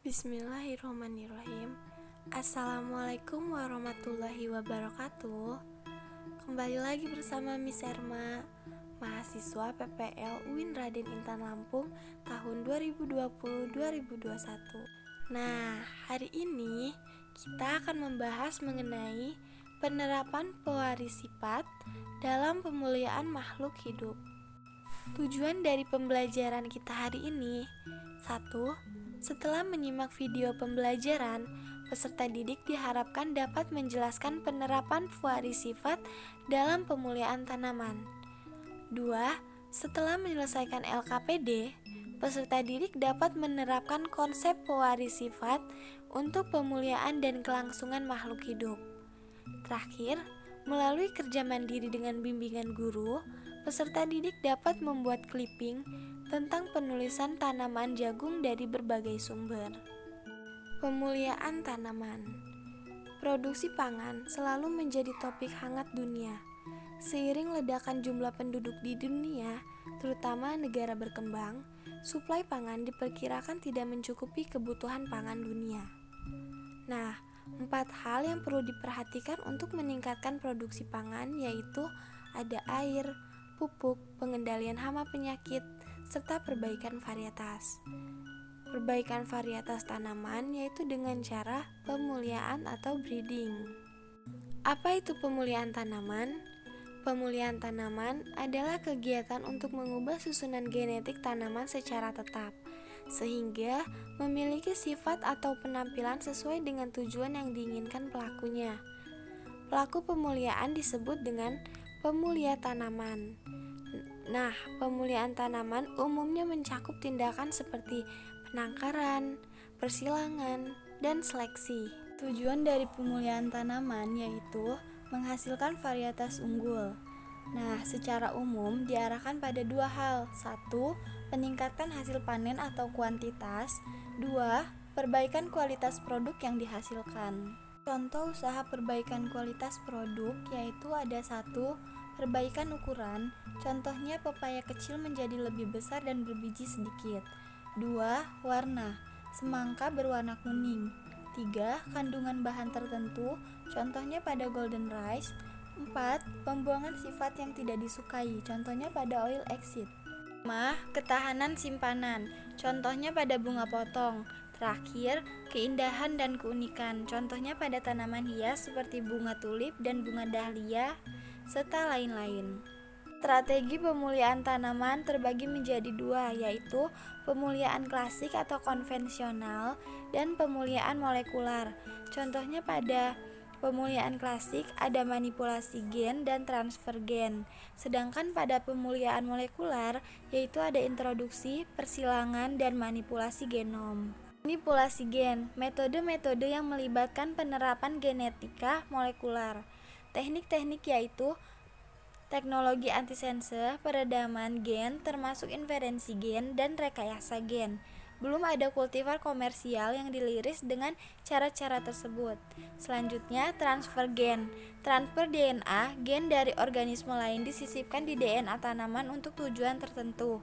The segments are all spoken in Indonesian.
Bismillahirrahmanirrahim. Assalamualaikum warahmatullahi wabarakatuh. Kembali lagi bersama Miss Erma, mahasiswa PPL UIN Raden Intan Lampung tahun 2020-2021. Nah, hari ini kita akan membahas mengenai penerapan pewaris sifat dalam pemuliaan makhluk hidup. Tujuan dari pembelajaran kita hari ini: 1. Setelah menyimak video pembelajaran, peserta didik diharapkan dapat menjelaskan penerapan pewaris sifat dalam pemuliaan tanaman. 2. Setelah menyelesaikan LKPD, peserta didik dapat menerapkan konsep pewaris sifat untuk pemuliaan dan kelangsungan makhluk hidup. Terakhir, melalui kerja mandiri dengan bimbingan guru, peserta didik dapat membuat clipping tentang penulisan tanaman jagung dari berbagai sumber. Pemuliaan tanaman. Produksi pangan selalu menjadi topik hangat dunia. Seiring ledakan jumlah penduduk di dunia, terutama negara berkembang, suplai pangan diperkirakan tidak mencukupi kebutuhan pangan dunia. Nah, 4 hal yang perlu diperhatikan untuk meningkatkan produksi pangan yaitu ada air, pupuk, pengendalian hama penyakit, serta perbaikan varietas. Perbaikan varietas tanaman yaitu dengan cara pemuliaan atau breeding. Apa itu pemuliaan tanaman? Pemuliaan tanaman adalah kegiatan untuk mengubah susunan genetik tanaman secara tetap, sehingga memiliki sifat atau penampilan sesuai dengan tujuan yang diinginkan pelakunya. Pelaku pemuliaan disebut dengan pemulia tanaman. Nah, pemuliaan tanaman umumnya mencakup tindakan seperti penangkaran, persilangan, dan seleksi. Tujuan dari pemuliaan tanaman yaitu menghasilkan varietas unggul. Nah, secara umum diarahkan pada 2 hal. 1. Peningkatan hasil panen atau kuantitas. 2. Perbaikan kualitas produk yang dihasilkan. Contoh usaha perbaikan kualitas produk yaitu ada 1. Perbaikan ukuran, contohnya pepaya kecil menjadi lebih besar dan berbiji sedikit. 2. Warna, semangka berwarna kuning. 3. Kandungan bahan tertentu, contohnya pada golden rice. 4. Pembuangan sifat yang tidak disukai, contohnya pada oil exit. 5. Ketahanan simpanan, contohnya pada bunga potong. Terakhir, keindahan dan keunikan, contohnya pada tanaman hias seperti bunga tulip dan bunga dahlia, serta lain-lain. Strategi pemuliaan tanaman terbagi menjadi 2, yaitu pemuliaan klasik atau konvensional dan pemuliaan molekular. Contohnya pada pemuliaan klasik ada manipulasi gen dan transfer gen. Sedangkan pada pemuliaan molekular yaitu ada introduksi, persilangan, dan manipulasi genom. Manipulasi gen, metode-metode yang melibatkan penerapan genetika molekular. Teknik-teknik yaitu teknologi antisense, peredaman gen, termasuk inferensi gen, dan rekayasa gen. Belum ada kultivar komersial yang diliris dengan cara-cara tersebut. Selanjutnya, transfer gen. Transfer DNA, gen dari organisme lain disisipkan di DNA tanaman untuk tujuan tertentu.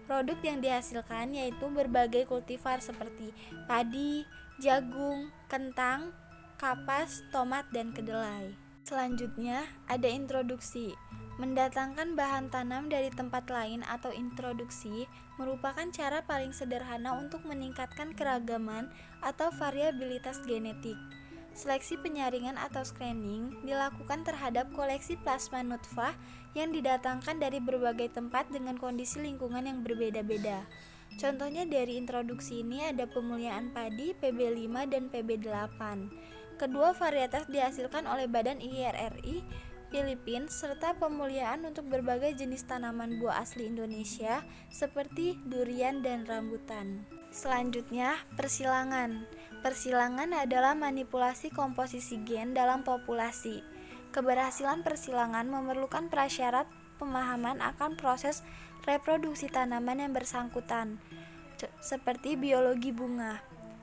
Produk yang dihasilkan yaitu berbagai kultivar seperti padi, jagung, kentang, kapas, tomat, dan kedelai. Selanjutnya, ada introduksi. Mendatangkan bahan tanam dari tempat lain atau introduksi merupakan cara paling sederhana untuk meningkatkan keragaman atau variabilitas genetik. Seleksi penyaringan atau screening dilakukan terhadap koleksi plasma nutfah yang didatangkan dari berbagai tempat dengan kondisi lingkungan yang berbeda-beda. Contohnya dari introduksi ini ada pemuliaan padi PB5 dan PB8. Kedua varietas dihasilkan oleh Badan IRRI Filipina serta pemuliaan untuk berbagai jenis tanaman buah asli Indonesia seperti durian dan rambutan. Selanjutnya, persilangan. Persilangan adalah manipulasi komposisi gen dalam populasi. Keberhasilan persilangan memerlukan prasyarat pemahaman akan proses reproduksi tanaman yang bersangkutan, seperti biologi bunga.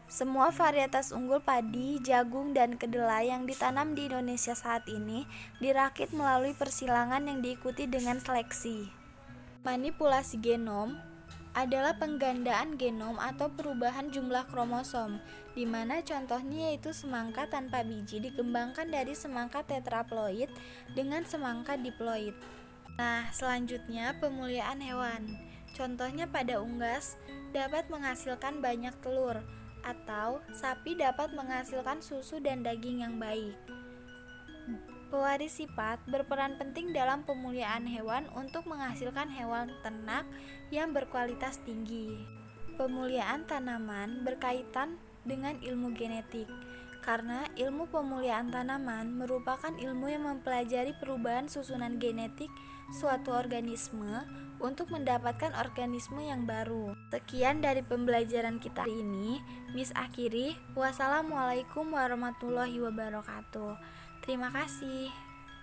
Semua varietas unggul padi, jagung, dan kedelai yang ditanam di Indonesia saat ini dirakit melalui persilangan yang diikuti dengan seleksi. Manipulasi genom adalah penggandaan genom atau perubahan jumlah kromosom, di mana contohnya yaitu semangka tanpa biji dikembangkan dari semangka tetraploid dengan semangka diploid. Nah, selanjutnya pemuliaan hewan. Contohnya pada unggas dapat menghasilkan banyak telur, atau sapi dapat menghasilkan susu dan daging yang baik. Pewaris sifat berperan penting dalam pemuliaan hewan untuk menghasilkan hewan ternak yang berkualitas tinggi. Pemuliaan tanaman berkaitan dengan ilmu genetik, karena ilmu pemuliaan tanaman merupakan ilmu yang mempelajari perubahan susunan genetik suatu organisme untuk mendapatkan organisme yang baru. Sekian dari pembelajaran kita hari ini. Miss akhiri, wassalamualaikum warahmatullahi wabarakatuh. Terima kasih.